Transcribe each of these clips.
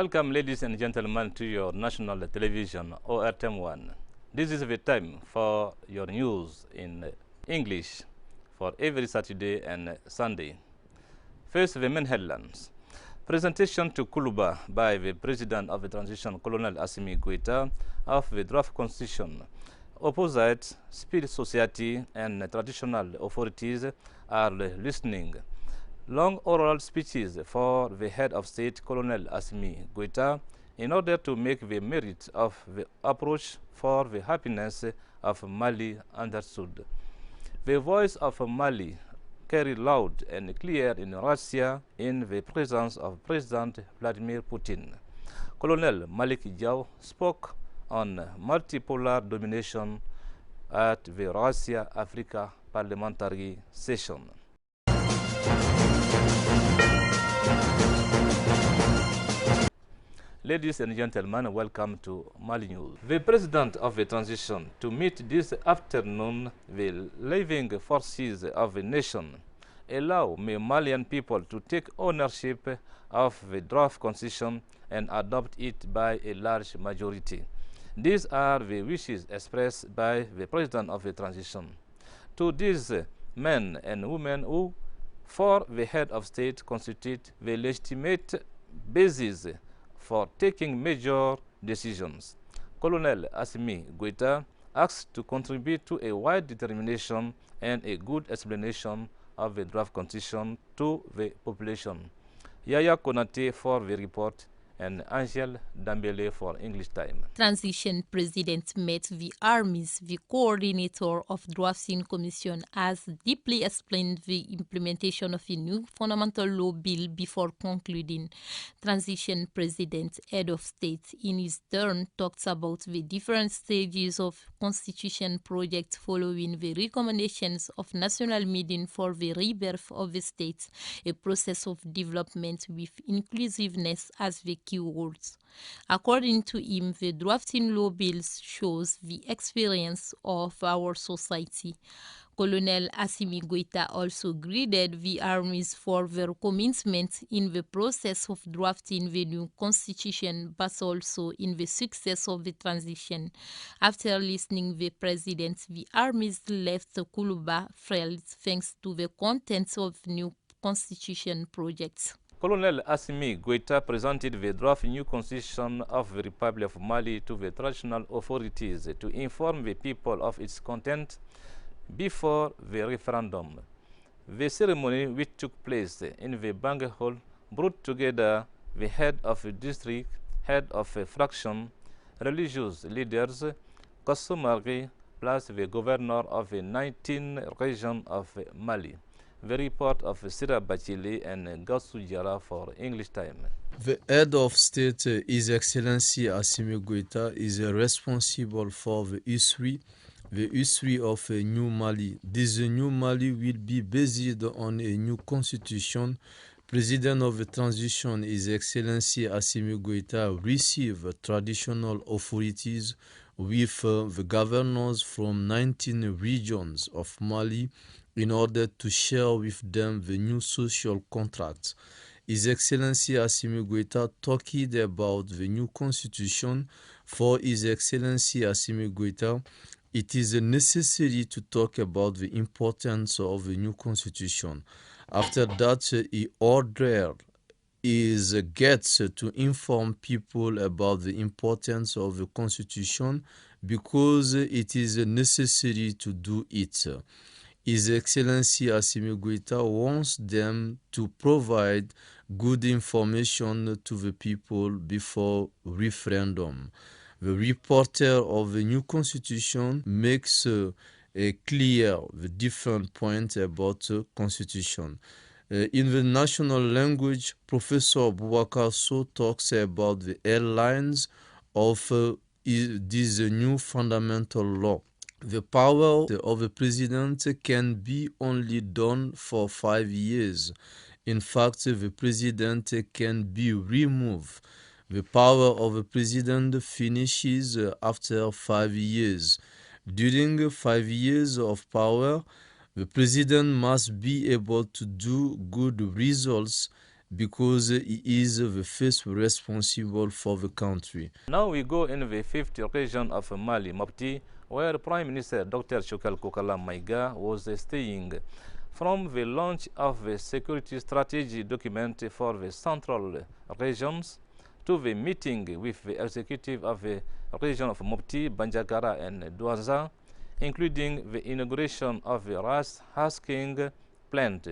Welcome, ladies and gentlemen, to your national television, ORTM1. This is the time for your news in English for every Saturday and Sunday. First, the main headlines. Presentation to Kuluba by the President of the Transition, Colonel Assimi Goïta, of the draft constitution. Opposite, civil society and traditional authorities are listening. Long oral speeches for the head of state, Colonel Assimi Goïta, in order to make the merit of the approach for the happiness of Mali understood. The voice of Mali carried loud and clear in Russia in the presence of President Vladimir Putin. Colonel Malik Diaw spoke on multipolar domination at the Russia-Africa parliamentary session. Ladies and gentlemen, welcome to Mali News. The President of the Transition to meet this afternoon the living forces of the nation allow Malian people to take ownership of the draft constitution and adopt it by a large majority. These are the wishes expressed by the President of the Transition. To these men and women who, for the head of state, constitute the legitimate basis for taking major decisions, Colonel Assimi Goïta asks to contribute to a wide determination and a good explanation of the draft constitution to the population. Yaya Konate for the report and Angel Dambele for English time. Transition President met the Mise, the coordinator of drafting commission, has deeply explained the implementation of a new fundamental law bill before concluding. Transition President, head of state, in his turn talks about the different stages of constitution project following the recommendations of national meeting for the rebirth of the state, a process of development with inclusiveness as the key words. According to him, the drafting law bills shows the experience of our society. Colonel Assimi Goïta also greeted the armies for their commitment in the process of drafting the new constitution, but also in the success of the transition. After listening the president, the armies left Kuluba thrilled thanks to the contents of new constitution projects. Colonel Assimi Goïta presented the draft new constitution of the Republic of Mali to the traditional authorities to inform the people of its content before the referendum. The ceremony, which took place in the banquet hall, brought together the head of a district, head of a fraction, religious leaders, customary, plus the governor of the 19 region of Mali. The report of Sira Bachili and Gassou Diarra for English time. The head of state, His Excellency Assimi Goïta, is responsible for the history of a new Mali. This new Mali will be based on a new constitution. President of the transition, His Excellency Assimi Goïta, received traditional authorities with the governors from 19 regions of Mali in order to share with them the new social contract. His Excellency Assimi Goïta talked about the new constitution. For His Excellency Assimi Goïta, it is necessary to talk about the importance of the new constitution. After that, he ordered his guests to inform people about the importance of the constitution because it is necessary to do it. His Excellency Assimi Goïta wants them to provide good information to the people before referendum. The reporter of the new constitution makes clear the different points about the constitution. In the national language, Professor Bakary so talks about the airlines of this new fundamental law. The power of the president can be only done for 5 years. In fact, the president can be removed. The power of the president finishes after 5 years. During 5 years of power, the president must be able to do good results because he is the first responsible for the country. Now we go in the fifth region of Mali, Mopti, where Prime Minister Dr. Shokal Kokala Maiga was staying. From the launch of the security strategy document for the central regions to the meeting with the executive of the region of Mopti, Bandiagara and Douaza, including the inauguration of the rice husking plant.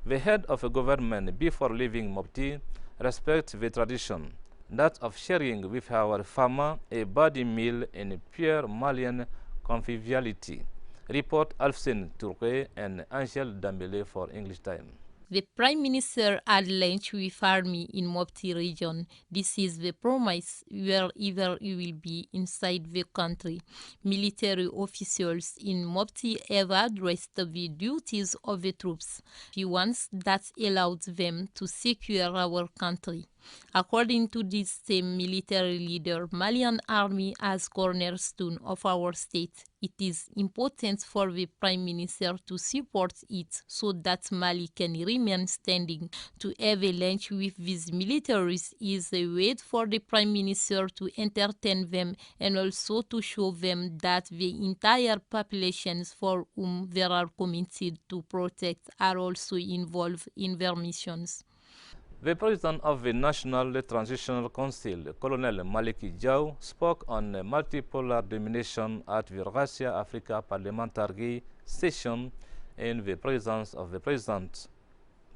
The head of a government, before leaving Mopti, respects the tradition, that of sharing with our farmer a body meal in pure Malian conviviality. Report Alfsen Touré and Angel Dambele for English Time. The Prime Minister had lunch with army in Mopti region. This is the promise wherever you will be inside the country. Military officials in Mopti have addressed the duties of the troops, the ones that allowed them to secure our country. According to this same military leader, Malian army as cornerstone of our state. It is important for the Prime Minister to support it so that Mali can remain standing. To have a lunch with these militaries is a way for the Prime Minister to entertain them and also to show them that the entire populations for whom they are committed to protect are also involved in their missions. The President of the National Transitional Council, Colonel Maliki Diaw, spoke on multipolar domination at the Russia-Africa Parliamentary Session in the presence of the President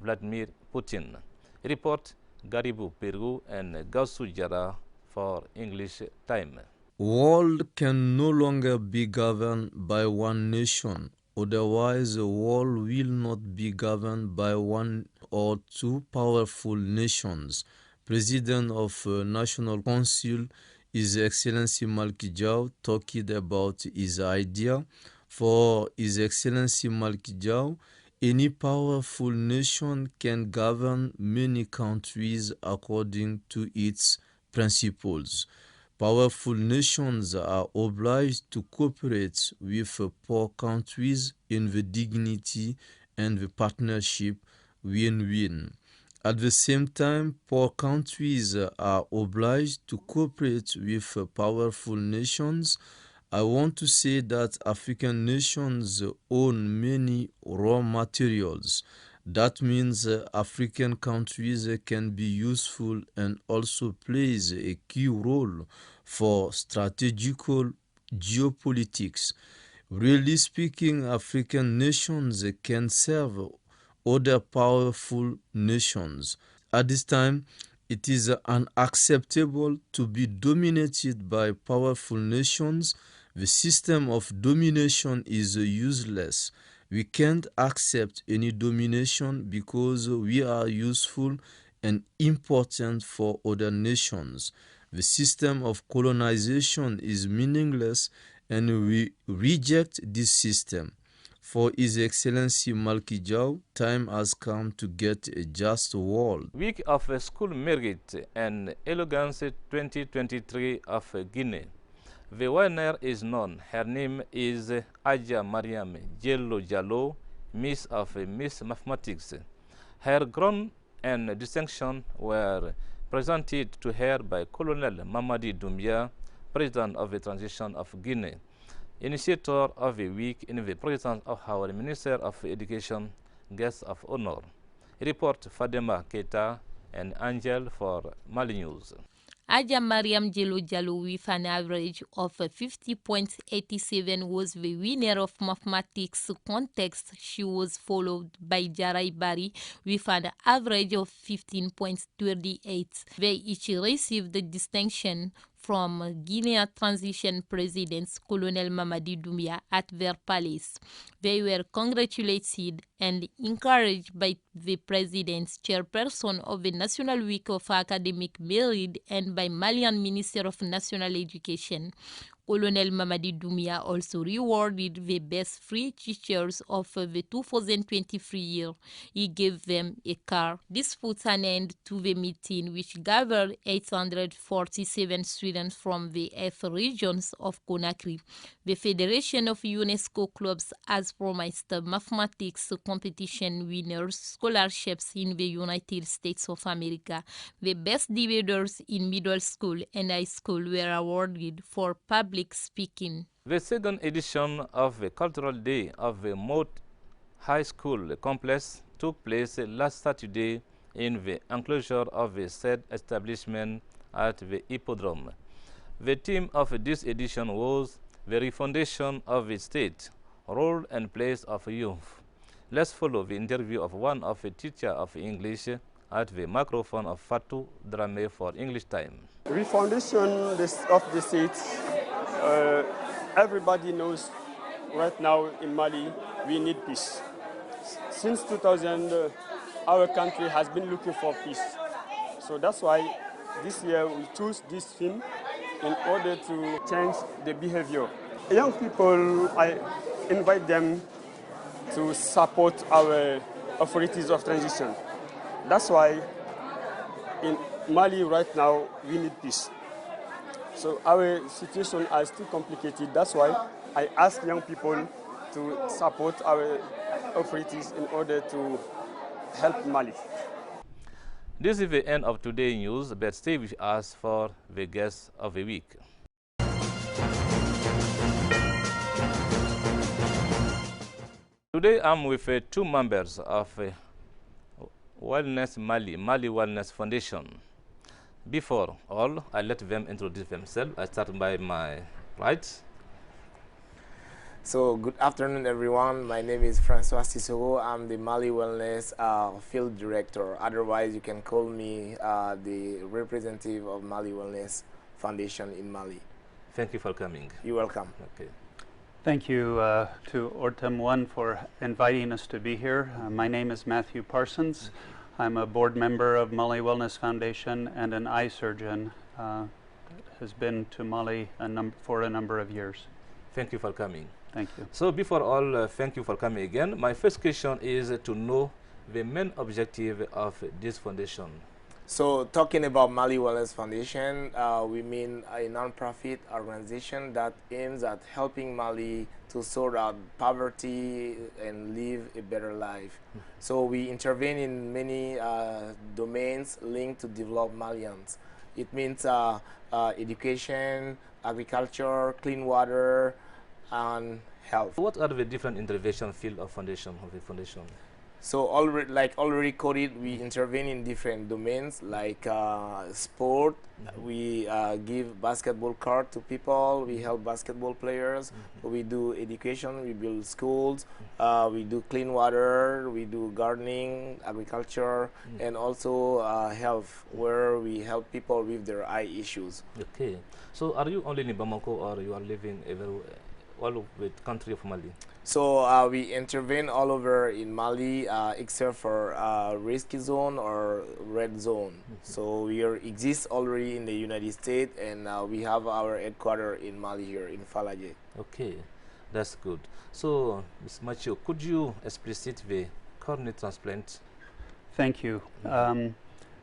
Vladimir Putin. Report Garibou Peru and Gausu Jara for English Time. World can no longer be governed by one nation. Otherwise, the world will not be governed by one or two powerful nations. President of National Council, His Excellency Maliki Diaw, talked about his idea. For His Excellency Maliki Diaw, any powerful nation can govern many countries according to its principles. Powerful nations are obliged to cooperate with poor countries in the dignity and the partnership win-win. At the same time, poor countries are obliged to cooperate with powerful nations. I want to say that African nations own many raw materials. That means African countries can be useful and also plays a key role for strategical geopolitics. Really speaking, African nations can serve other powerful nations. At this time, it is unacceptable to be dominated by powerful nations. The system of domination is useless. We can't accept any domination because we are useful and important for other nations. The system of colonization is meaningless and we reject this system. For His Excellency Maliki Diaw, time has come to get a just world. Week of School Merit and Elegance 2023 of Guinea. The winner is known. Her name is Aja Mariam Jello Jallo, Miss of Miss Mathematics. Her crown and distinction were presented to her by Colonel Mamadi Doumbia, President of the Transition of Guinea, initiator of the week in the presence of our Minister of Education, guest of honor. Report Fadema Keita and Angel for Mali News. Aja Mariam Jello Jallo with an average of 50.87 was the winner of mathematics contest. She was followed by Jarai Bari with an average of 15.38. They each received the distinction from Guinea Transition President Colonel Mamadi Doumbia at their palace. They were congratulated and encouraged by the President's chairperson of the National Week of Academic Merit and by Malian Minister of National Education. Colonel Mamadi Doumbia also rewarded the best free teachers of the 2023 year. He gave them a car. This puts an end to the meeting, which gathered 847 students from the F regions of Conakry. The Federation of UNESCO Clubs has has promised mathematics competition winners scholarships in the United States of America. The best debaters in middle school and high school were awarded for public speaking. The second edition of the Cultural Day of the Moat High School complex took place last Saturday in the enclosure of the said establishment at the Hippodrome. The theme of this edition was the refundation of the state, role and place of youth. Let's follow the interview of one of the teachers of English at the microphone of Fatou Dramé for English Time. Refundation of the state, everybody knows right now in Mali we need peace. Since 2000, our country has been looking for peace. So that's why this year we choose this theme in order to change the behavior. Young people, I invite them to support our authorities of transition. That's why in Mali right now we need peace. So our situation is too complicated. That's why I ask young people to support our authorities in order to help Mali. This is the end of today's news, but stay with us for the guest of the week. Today I'm with two members of Wellness Mali Wellness Foundation. Before all, I let them introduce themselves. I start by my right. So good afternoon, everyone. My name is Marcelle Y TESSOUGUE. I'm the Mali Wellness Field Director. Otherwise, you can call me the representative of Mali Wellness Foundation in Mali. Thank you for coming. You're welcome. Okay. Thank you to Ortem 1 for inviting us to be here. My name is Matthew Parsons. I'm a board member of Mali Wellness Foundation and an eye surgeon. Has been to Mali for a number of years. Thank you for coming. Thank you. So before all, thank you for coming again. My first question is to know the main objective of this foundation. So talking about Mali Wellness Foundation, we mean a non-profit organization that aims at helping Mali to sort out poverty and live a better life. So we intervene in many domains linked to develop Malians. It means education, agriculture, clean water, and health. What are the different intervention field of the foundation? So already coded, we intervene in different domains like sport. We give basketball court to people. We help basketball players. We do education. We build schools. We do clean water. We do gardening, agriculture, and also health, where we help people with their eye issues. Okay. So are you only in Bamako, or you are living everywhere, all over the country of Mali? So we intervene all over in Mali except for risky zone or red zone. So we exist already in the United States, and we have our headquarters in Mali here in Falaje. Okay, that's good. So Ms. Macho, could you explicit the cornea transplant? Thank you.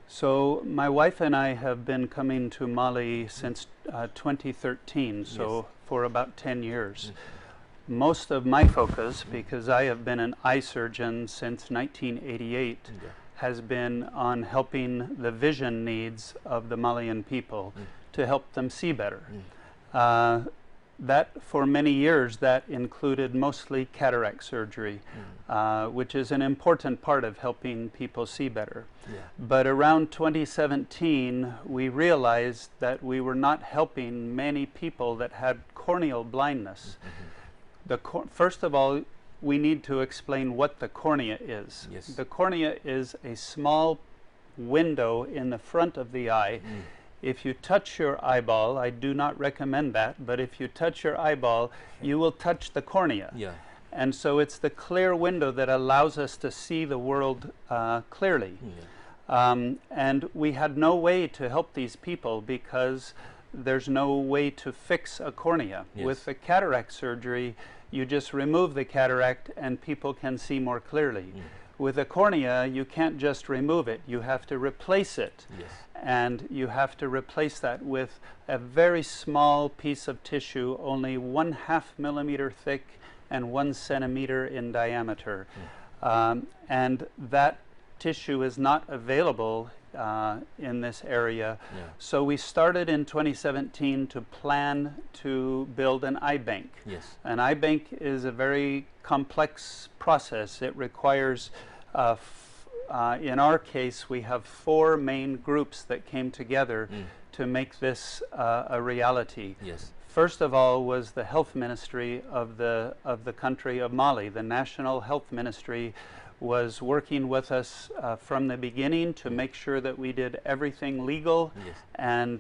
So my wife and I have been coming to Mali since 2013, so Yes. for about 10 years. Most of my focus, because I have been an eye surgeon since 1988, has been on helping the vision needs of the Malian people to help them see better. That for many years that included mostly cataract surgery, which is an important part of helping people see better. But around 2017 we realized that we were not helping many people that had corneal blindness. First of all, we need to explain what the cornea is. Yes. The cornea is a small window in the front of the eye. If you touch your eyeball, I do not recommend that, but if you touch your eyeball, you will touch the cornea. Yeah. And so it's the clear window that allows us to see the world clearly. And we had no way to help these people because there's no way to fix a cornea. Yes. With the cataract surgery, you just remove the cataract and people can see more clearly. With a cornea, you can't just remove it, you have to replace it. Yes. And you have to replace that with a very small piece of tissue, only 1/2 millimeter thick and 1 centimeter in diameter. And that tissue is not available in this area. So we started in 2017 to plan to build an eye bank. An eye bank is a very complex process. It requires, in our case, we have 4 main groups that came together to make this a reality. First of all was the health ministry of the country of Mali. The National Health Ministry was working with us from the beginning to make sure that we did everything legal and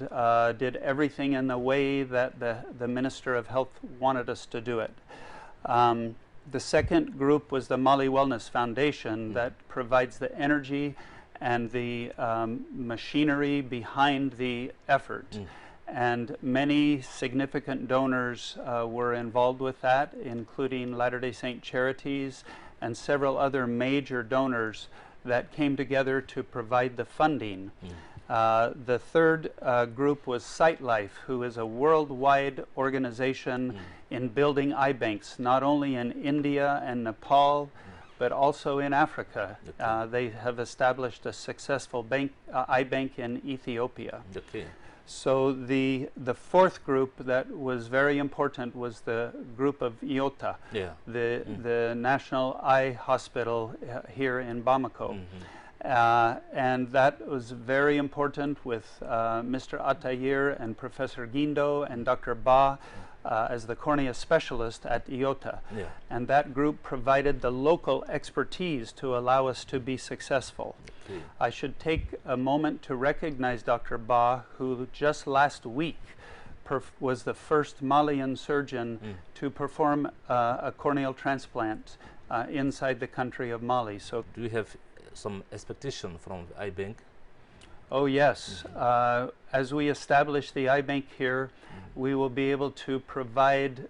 did everything in the way that the Minister of Health wanted us to do it. The second group was the Mali Wellness Foundation that provides the energy and the machinery behind the effort. And many significant donors were involved with that, including Latter-day Saint Charities and several other major donors that came together to provide the funding. The third group was SightLife, who is a worldwide organization in building eye banks, not only in India and Nepal, but also in Africa. They have established a successful eye bank in Ethiopia. So the fourth group that was very important was the group of IOTA, the National Eye Hospital here in Bamako. And that was very important with Mr. Atayir and Professor Guindo and Dr. Ba as the cornea specialist at IOTA. And that group provided the local expertise to allow us to be successful. I should take a moment to recognize Dr. Ba, who just last week was the first Malian surgeon to perform a corneal transplant inside the country of Mali. So, do you have some expectation from the eye bank? Oh yes. As we establish the eye bank here, we will be able to provide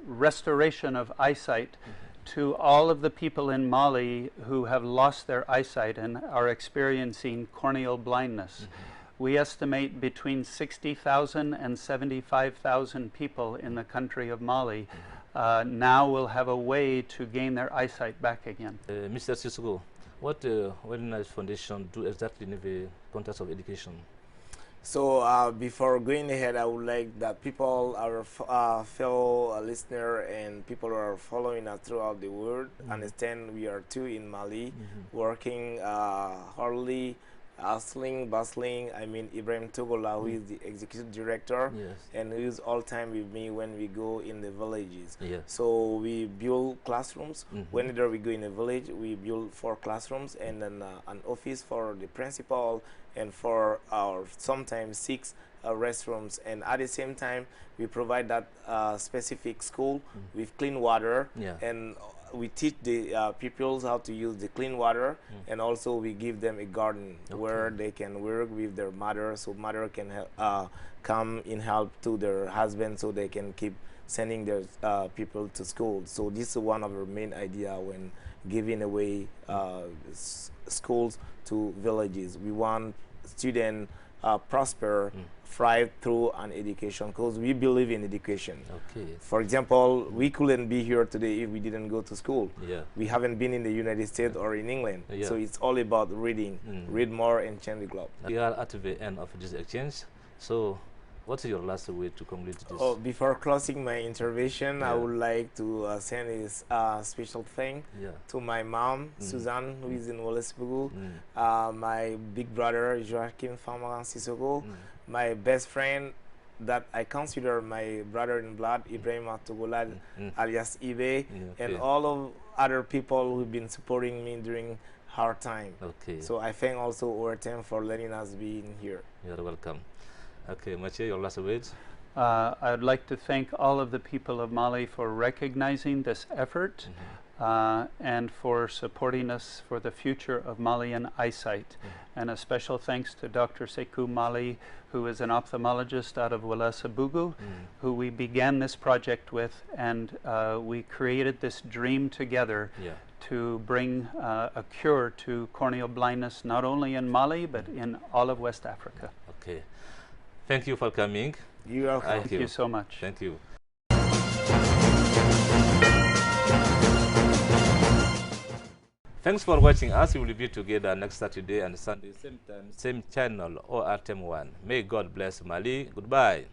restoration of eyesight to all of the people in Mali who have lost their eyesight and are experiencing corneal blindness. We estimate between 60,000 and 75,000 people in the country of Mali now will have a way to gain their eyesight back again. Mr. TESSOUGUE, what Wellness Foundation do exactly in the context of education? So before going ahead, I would like that people, our fellow listener and people who are following us throughout the world, understand we are two in Mali, working hardly, bustling. I mean, Ibrahim Togola, who is the executive director, and who is all time with me when we go in the villages. So we build classrooms. Whenever we go in a village, we build 4 classrooms and then an office for the principal and for our sometimes 6 restrooms. And at the same time, we provide that specific school with clean water, and we teach the pupils how to use the clean water, and also we give them a garden where they can work with their mother, so mother can come in help to their husband so they can keep sending their people to school. So this is one of our main idea when giving away schools to villages. We want students prosper, thrive through an education, because we believe in education. For example, we couldn't be here today if we didn't go to school. We haven't been in the United States or in England. So it's all about reading. Read more and change the globe. We are at the end of this exchange. So what's your last way to conclude this? Oh, before closing my intervention, I would like to send a special thank to my mom, Suzanne, who is in Wolesbugu, my big brother, Joachim Famaran Sissoko, my best friend that I consider my brother in blood, Ibrahim Togola, alias Ibe, and all of other people who've been supporting me during hard time. So I thank also ORTM for letting us be in here. You're welcome. Okay, Marcelle, your last words? I'd like to thank all of the people of Mali for recognizing this effort and for supporting us for the future of Malian eyesight. And a special thanks to Dr. Sekou Mali, who is an ophthalmologist out of Ouagadougou, who we began this project with, and we created this dream together to bring a cure to corneal blindness, not only in Mali, but in all of West Africa. Okay. Thank you for coming. You're welcome. Thank you so much. Thank you. Thanks for watching us. We will be together next Saturday and Sunday, same time, same channel, ORTM1. May God bless Mali. Goodbye.